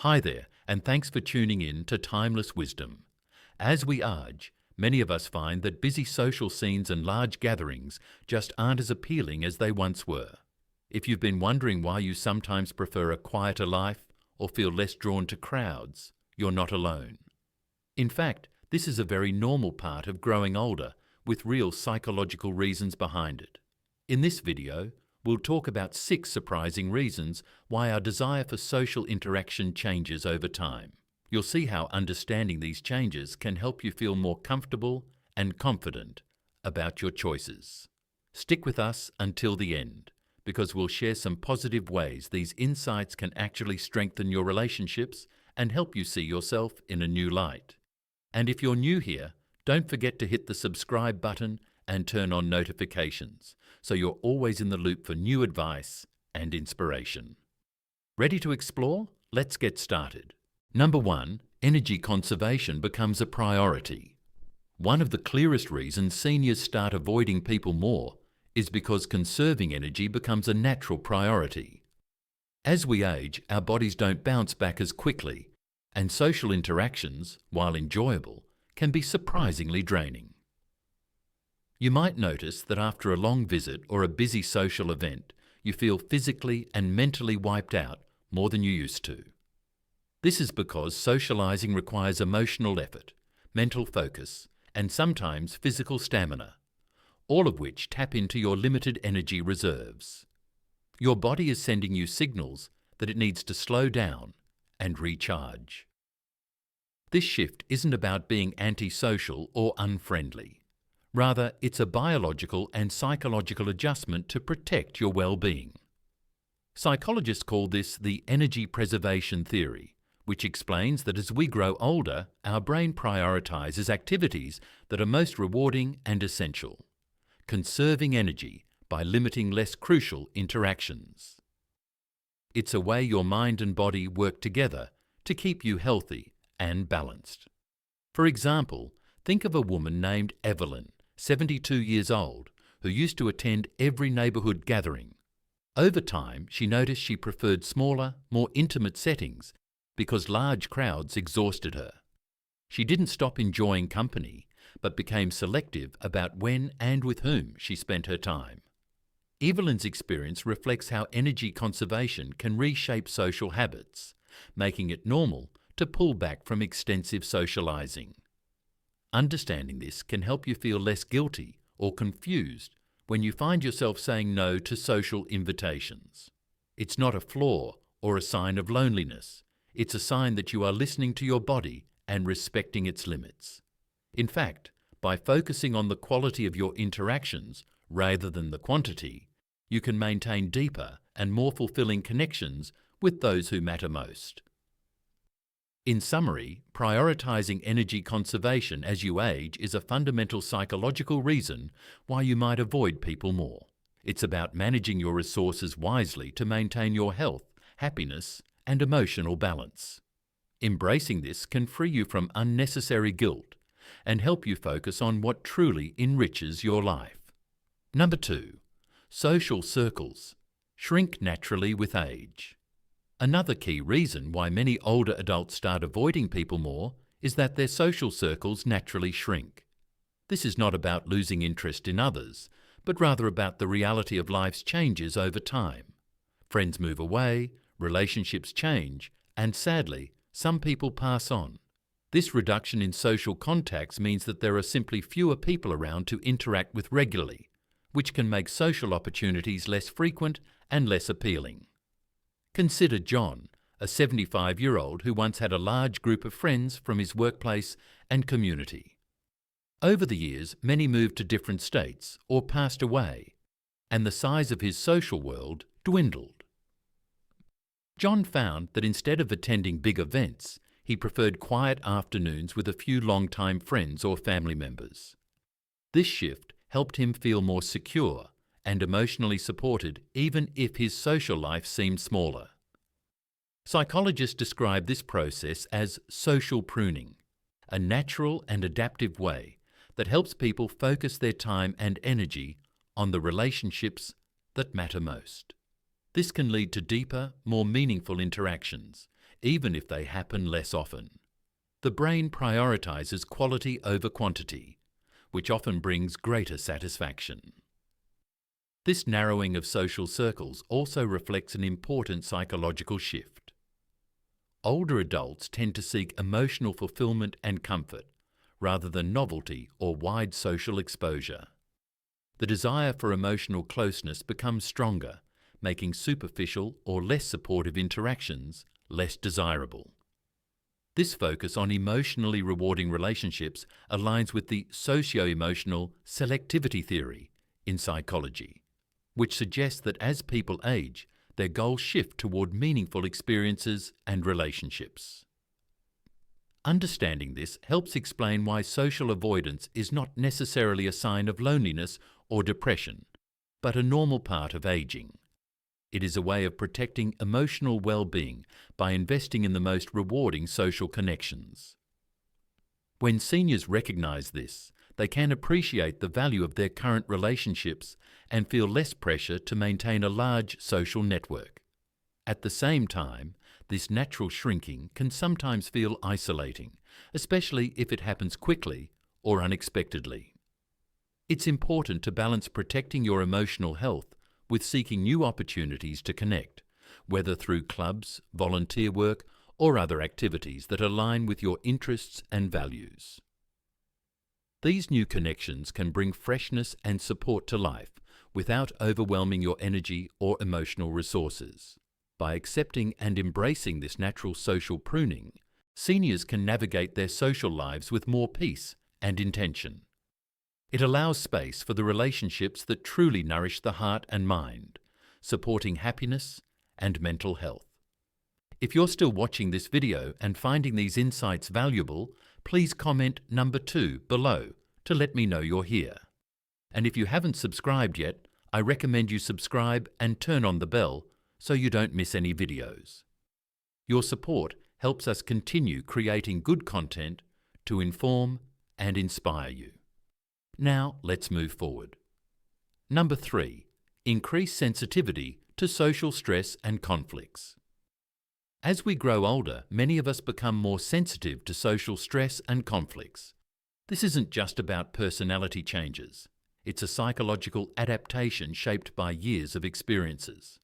Hi there, and thanks for tuning in to Timeless Wisdom. As we age, many of us find that busy social scenes and large gatherings just aren't as appealing as they once were. If you've been wondering why you sometimes prefer a quieter life or feel less drawn to crowds, you're not alone. In fact, this is a very normal part of growing older, with real psychological reasons behind it. In this video, we'll talk about 6 surprising reasons why our desire for social interaction changes over time. You'll see how understanding these changes can help you feel more comfortable and confident about your choices. Stick with us until the end, because we'll share some positive ways these insights can actually strengthen your relationships and help you see yourself in a new light. And if you're new here, don't forget to hit the subscribe button and turn on notifications, so you're always in the loop for new advice and inspiration. Ready to explore? Let's get started. Number 1, energy conservation becomes a priority. One of the clearest reasons seniors start avoiding people more is because conserving energy becomes a natural priority. As we age, our bodies don't bounce back as quickly, and social interactions, while enjoyable, can be surprisingly draining. You might notice that after a long visit or a busy social event, you feel physically and mentally wiped out more than you used to. This is because socializing requires emotional effort, mental focus, and sometimes physical stamina, all of which tap into your limited energy reserves. Your body is sending you signals that it needs to slow down and recharge. This shift isn't about being antisocial or unfriendly. Rather, it's a biological and psychological adjustment to protect your well-being. Psychologists call this the energy preservation theory, which explains that as we grow older, our brain prioritizes activities that are most rewarding and essential, conserving energy by limiting less crucial interactions. It's a way your mind and body work together to keep you healthy and balanced. For example, think of a woman named Evelyn, 72 years old, who used to attend every neighborhood gathering. Over time, she noticed she preferred smaller, more intimate settings because large crowds exhausted her. She didn't stop enjoying company, but became selective about when and with whom she spent her time. Evelyn's experience reflects how energy conservation can reshape social habits, making it normal to pull back from extensive socializing. Understanding this can help you feel less guilty or confused when you find yourself saying no to social invitations. It's not a flaw or a sign of loneliness. It's a sign that you are listening to your body and respecting its limits. In fact, by focusing on the quality of your interactions rather than the quantity, you can maintain deeper and more fulfilling connections with those who matter most. In summary, prioritizing energy conservation as you age is a fundamental psychological reason why you might avoid people more. It's about managing your resources wisely to maintain your health, happiness, and emotional balance. Embracing this can free you from unnecessary guilt and help you focus on what truly enriches your life. Number 2, social circles shrink naturally with age. Another key reason why many older adults start avoiding people more is that their social circles naturally shrink. This is not about losing interest in others, but rather about the reality of life's changes over time. Friends move away, relationships change, and sadly, some people pass on. This reduction in social contacts means that there are simply fewer people around to interact with regularly, which can make social opportunities less frequent and less appealing. Consider John, a 75-year-old who once had a large group of friends from his workplace and community. Over the years, many moved to different states or passed away, and the size of his social world dwindled. John found that instead of attending big events, he preferred quiet afternoons with a few long-time friends or family members. This shift helped him feel more secure and emotionally supported even if his social life seemed smaller. Psychologists describe this process as social pruning, a natural and adaptive way that helps people focus their time and energy on the relationships that matter most. This can lead to deeper, more meaningful interactions, even if they happen less often. The brain prioritizes quality over quantity, which often brings greater satisfaction. This narrowing of social circles also reflects an important psychological shift. Older adults tend to seek emotional fulfillment and comfort, rather than novelty or wide social exposure. The desire for emotional closeness becomes stronger, making superficial or less supportive interactions less desirable. This focus on emotionally rewarding relationships aligns with the socio-emotional selectivity theory in psychology, which suggests that as people age, their goals shift toward meaningful experiences and relationships. Understanding this helps explain why social avoidance is not necessarily a sign of loneliness or depression, but a normal part of aging. It is a way of protecting emotional well-being by investing in the most rewarding social connections. When seniors recognize this, they can appreciate the value of their current relationships and feel less pressure to maintain a large social network. At the same time, this natural shrinking can sometimes feel isolating, especially if it happens quickly or unexpectedly. It's important to balance protecting your emotional health with seeking new opportunities to connect, whether through clubs, volunteer work, or other activities that align with your interests and values. These new connections can bring freshness and support to life without overwhelming your energy or emotional resources. By accepting and embracing this natural social pruning, seniors can navigate their social lives with more peace and intention. It allows space for the relationships that truly nourish the heart and mind, supporting happiness and mental health. If you're still watching this video and finding these insights valuable, please comment number 2 below to let me know you're here. And if you haven't subscribed yet, I recommend you subscribe and turn on the bell so you don't miss any videos. Your support helps us continue creating good content to inform and inspire you. Now let's move forward. Number 3, increase sensitivity to social stress and conflicts. As we grow older, many of us become more sensitive to social stress and conflicts. This isn't just about personality changes. It's a psychological adaptation shaped by years of experiences.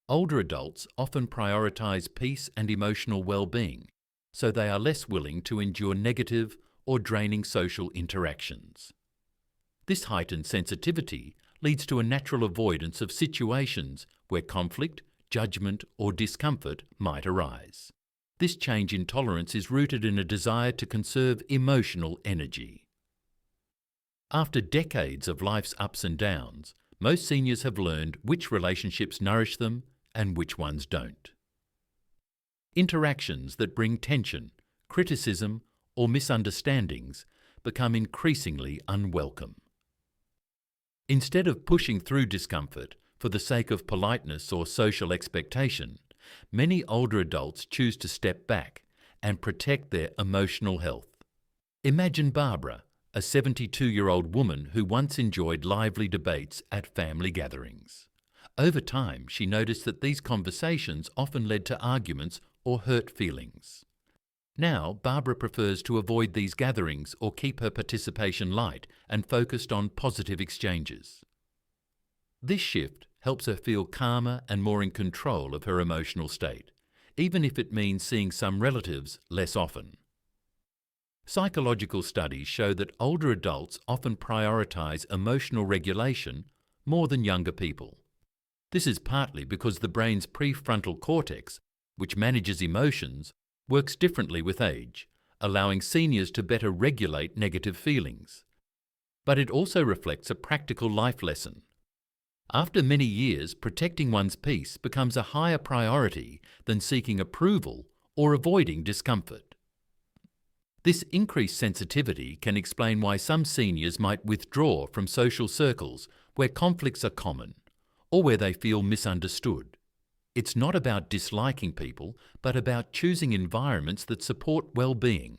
Older adults often prioritize peace and emotional well-being, so they are less willing to endure negative or draining social interactions. This heightened sensitivity leads to a natural avoidance of situations where conflict, judgment, or discomfort might arise. This change in tolerance is rooted in a desire to conserve emotional energy. After decades of life's ups and downs, most seniors have learned which relationships nourish them and which ones don't. Interactions that bring tension, criticism, or misunderstandings become increasingly unwelcome. Instead of pushing through discomfort for the sake of politeness or social expectation, many older adults choose to step back and protect their emotional health. Imagine Barbara, a 72-year-old woman who once enjoyed lively debates at family gatherings. Over time, she noticed that these conversations often led to arguments or hurt feelings. Now, Barbara prefers to avoid these gatherings or keep her participation light and focused on positive exchanges. This shift helps her feel calmer and more in control of her emotional state, even if it means seeing some relatives less often. Psychological studies show that older adults often prioritize emotional regulation more than younger people. This is partly because the brain's prefrontal cortex, which manages emotions, works differently with age, allowing seniors to better regulate negative feelings. But it also reflects a practical life lesson. After many years, protecting one's peace becomes a higher priority than seeking approval or avoiding discomfort. This increased sensitivity can explain why some seniors might withdraw from social circles where conflicts are common or where they feel misunderstood. It's not about disliking people, but about choosing environments that support well-being.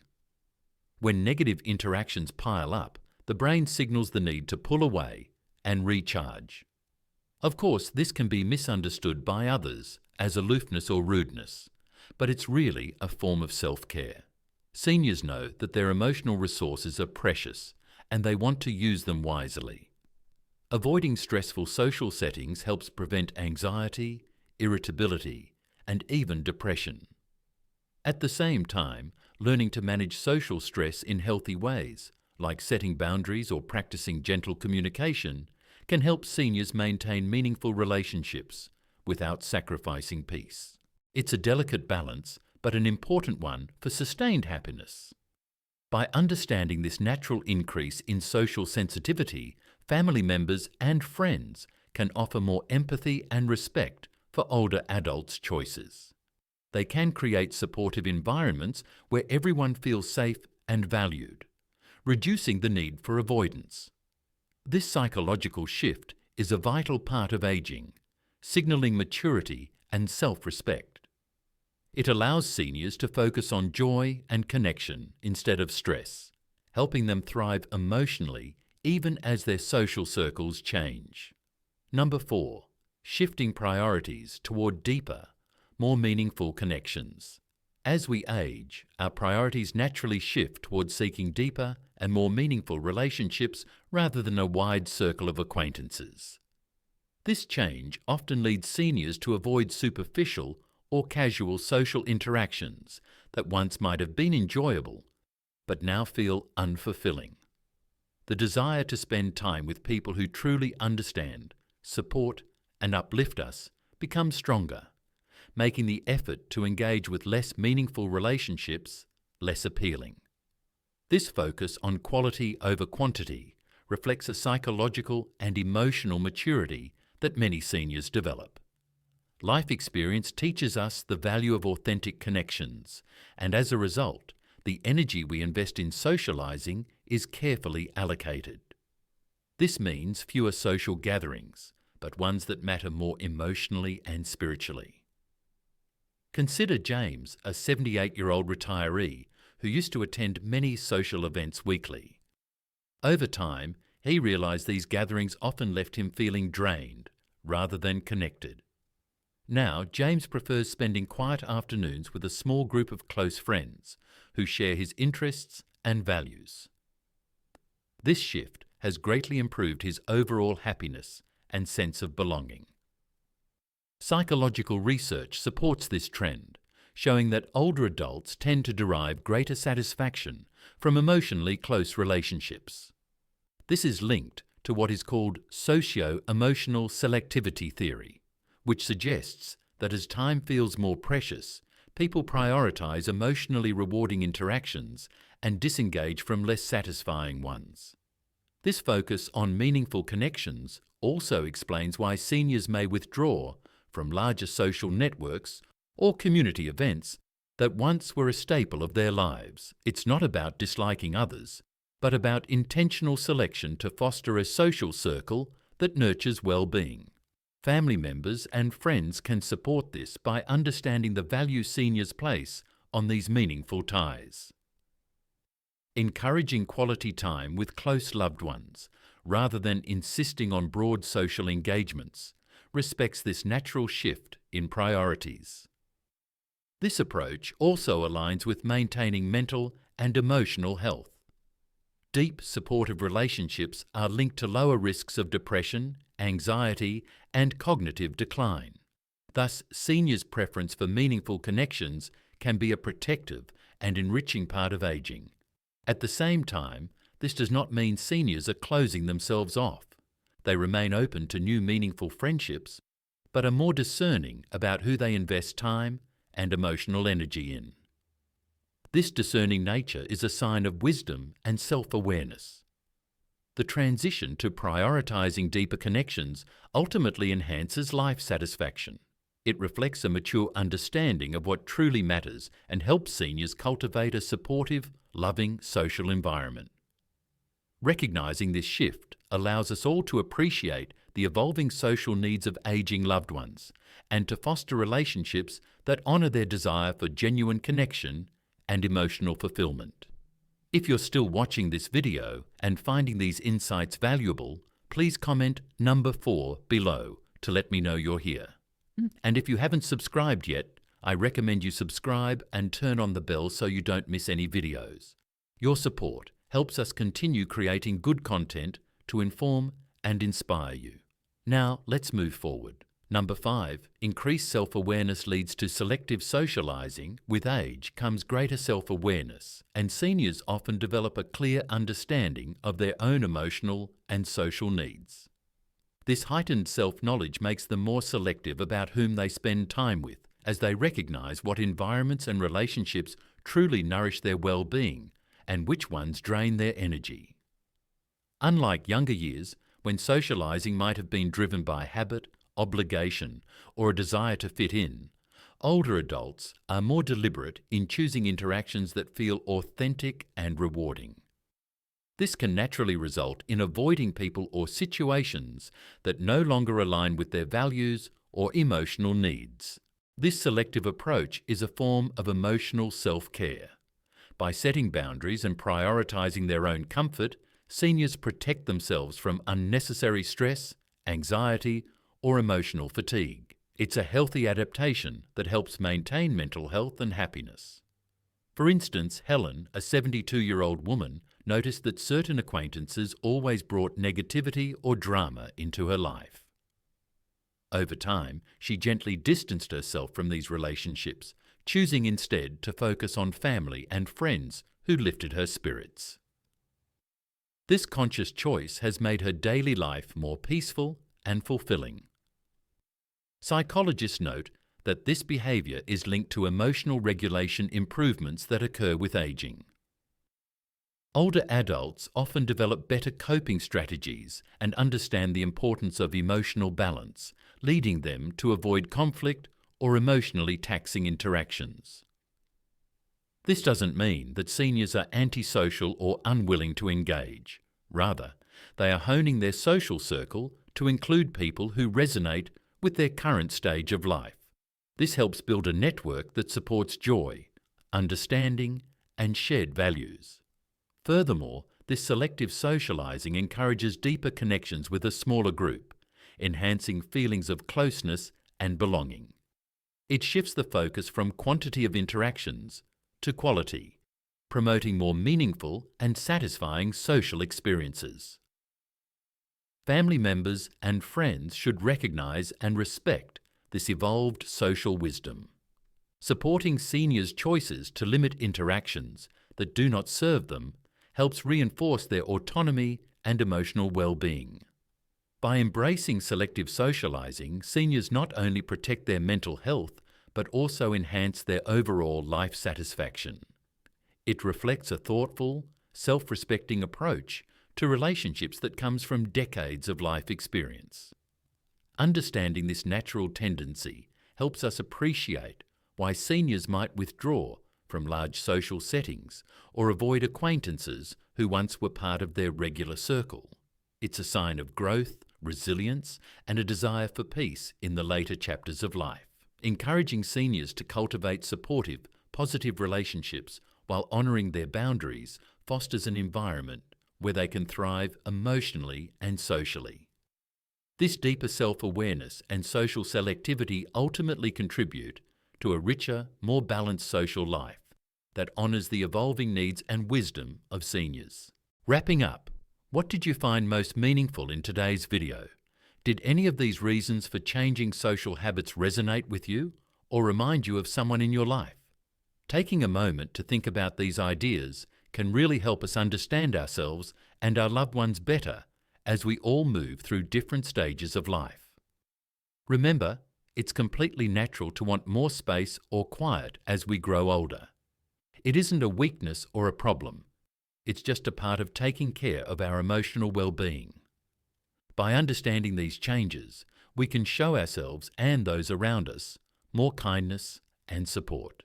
When negative interactions pile up, the brain signals the need to pull away and recharge. Of course, this can be misunderstood by others as aloofness or rudeness, but it's really a form of self-care. Seniors know that their emotional resources are precious and they want to use them wisely. Avoiding stressful social settings helps prevent anxiety, irritability, and even depression. At the same time, learning to manage social stress in healthy ways, like setting boundaries or practicing gentle communication, can help seniors maintain meaningful relationships without sacrificing peace. It's a delicate balance, but an important one for sustained happiness. By understanding this natural increase in social sensitivity, family members and friends can offer more empathy and respect for older adults' choices. They can create supportive environments where everyone feels safe and valued, reducing the need for avoidance. This psychological shift is a vital part of aging, signaling maturity and self-respect. It allows seniors to focus on joy and connection instead of stress, helping them thrive emotionally even as their social circles change. Number 4. Shifting priorities toward deeper, more meaningful connections. As we age, our priorities naturally shift towards seeking deeper and more meaningful relationships rather than a wide circle of acquaintances. This change often leads seniors to avoid superficial or casual social interactions that once might have been enjoyable, but now feel unfulfilling. The desire to spend time with people who truly understand, support, and uplift us becomes stronger, making the effort to engage with less meaningful relationships less appealing. This focus on quality over quantity reflects a psychological and emotional maturity that many seniors develop. Life experience teaches us the value of authentic connections, and as a result, the energy we invest in socializing is carefully allocated. This means fewer social gatherings, but ones that matter more emotionally and spiritually. Consider James, a 78-year-old retiree who used to attend many social events weekly. Over time, he realized these gatherings often left him feeling drained rather than connected. Now, James prefers spending quiet afternoons with a small group of close friends who share his interests and values. This shift has greatly improved his overall happiness and sense of belonging. Psychological research supports this trend, showing that older adults tend to derive greater satisfaction from emotionally close relationships. This is linked to what is called socio-emotional selectivity theory, which suggests that as time feels more precious, people prioritize emotionally rewarding interactions and disengage from less satisfying ones. This focus on meaningful connections also explains why seniors may withdraw from larger social networks or community events that once were a staple of their lives. It's not about disliking others, but about intentional selection to foster a social circle that nurtures well-being. Family members and friends can support this by understanding the value seniors place on these meaningful ties. Encouraging quality time with close loved ones, rather than insisting on broad social engagements, respects this natural shift in priorities. This approach also aligns with maintaining mental and emotional health. Deep, supportive relationships are linked to lower risks of depression, anxiety, and cognitive decline. Thus, seniors' preference for meaningful connections can be a protective and enriching part of aging. At the same time, this does not mean seniors are closing themselves off. They remain open to new meaningful friendships, but are more discerning about who they invest time and emotional energy in. This discerning nature is a sign of wisdom and self-awareness. The transition to prioritizing deeper connections ultimately enhances life satisfaction. It reflects a mature understanding of what truly matters and helps seniors cultivate a supportive, loving social environment. Recognizing this shift allows us all to appreciate the evolving social needs of aging loved ones and to foster relationships that honor their desire for genuine connection and emotional fulfillment. If you're still watching this video and finding these insights valuable, please comment number 4 below to let me know you're here. And if you haven't subscribed yet, I recommend you subscribe and turn on the bell so you don't miss any videos. Your support helps us continue creating good content to inform and inspire you. Now, let's move forward. Number 5, increased self-awareness leads to selective socializing. With age comes greater self-awareness, and seniors often develop a clear understanding of their own emotional and social needs. This heightened self-knowledge makes them more selective about whom they spend time with, as they recognize what environments and relationships truly nourish their well-being and which ones drain their energy. Unlike younger years, when socializing might have been driven by habit, obligation, or a desire to fit in, older adults are more deliberate in choosing interactions that feel authentic and rewarding. This can naturally result in avoiding people or situations that no longer align with their values or emotional needs. This selective approach is a form of emotional self-care. By setting boundaries and prioritizing their own comfort, seniors protect themselves from unnecessary stress, anxiety, or emotional fatigue. It's a healthy adaptation that helps maintain mental health and happiness. For instance, Helen, a 72-year-old woman, noticed that certain acquaintances always brought negativity or drama into her life. Over time, she gently distanced herself from these relationships, choosing instead to focus on family and friends who lifted her spirits. This conscious choice has made her daily life more peaceful and fulfilling. Psychologists note that this behavior is linked to emotional regulation improvements that occur with aging. Older adults often develop better coping strategies and understand the importance of emotional balance, leading them to avoid conflict or emotionally taxing interactions. This doesn't mean that seniors are antisocial or unwilling to engage. Rather, they are honing their social circle to include people who resonate with their current stage of life. This helps build a network that supports joy, understanding, and shared values. Furthermore, this selective socializing encourages deeper connections with a smaller group, enhancing feelings of closeness and belonging. It shifts the focus from quantity of interactions to quality, promoting more meaningful and satisfying social experiences. Family members and friends should recognize and respect this evolved social wisdom. Supporting seniors' choices to limit interactions that do not serve them helps reinforce their autonomy and emotional well-being. By embracing selective socializing, seniors not only protect their mental health but also enhance their overall life satisfaction. It reflects a thoughtful, self-respecting approach to relationships that comes from decades of life experience. Understanding this natural tendency helps us appreciate why seniors might withdraw from large social settings or avoid acquaintances who once were part of their regular circle. It's a sign of growth, resilience, and a desire for peace in the later chapters of life. Encouraging seniors to cultivate supportive, positive relationships while honouring their boundaries fosters an environment where they can thrive emotionally and socially. This deeper self-awareness and social selectivity ultimately contribute to a richer, more balanced social life that honours the evolving needs and wisdom of seniors. Wrapping up, what did you find most meaningful in today's video? Did any of these reasons for changing social habits resonate with you or remind you of someone in your life? Taking a moment to think about these ideas can really help us understand ourselves and our loved ones better as we all move through different stages of life. Remember, it's completely natural to want more space or quiet as we grow older. It isn't a weakness or a problem. It's just a part of taking care of our emotional well-being. By understanding these changes, we can show ourselves and those around us more kindness and support.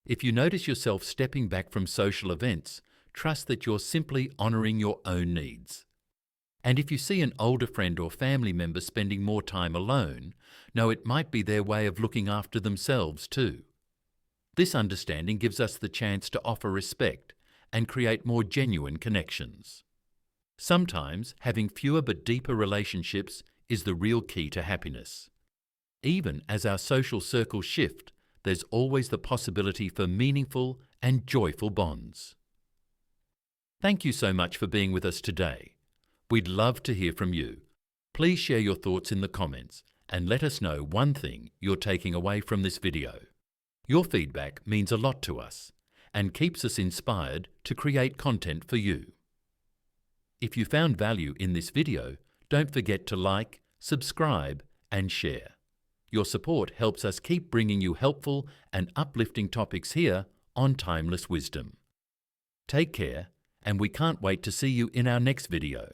If you notice yourself stepping back from social events, trust that you're simply honouring your own needs. And if you see an older friend or family member spending more time alone, know it might be their way of looking after themselves too. This understanding gives us the chance to offer respect and create more genuine connections. Sometimes having fewer but deeper relationships is the real key to happiness. Even as our social circles shift, there's always the possibility for meaningful and joyful bonds. Thank you so much for being with us today. We'd love to hear from you. Please share your thoughts in the comments and let us know one thing you're taking away from this video. Your feedback means a lot to us and keeps us inspired to create content for you. If you found value in this video, don't forget to like, subscribe, and share. Your support helps us keep bringing you helpful and uplifting topics here on Timeless Wisdom. Take care, and we can't wait to see you in our next video.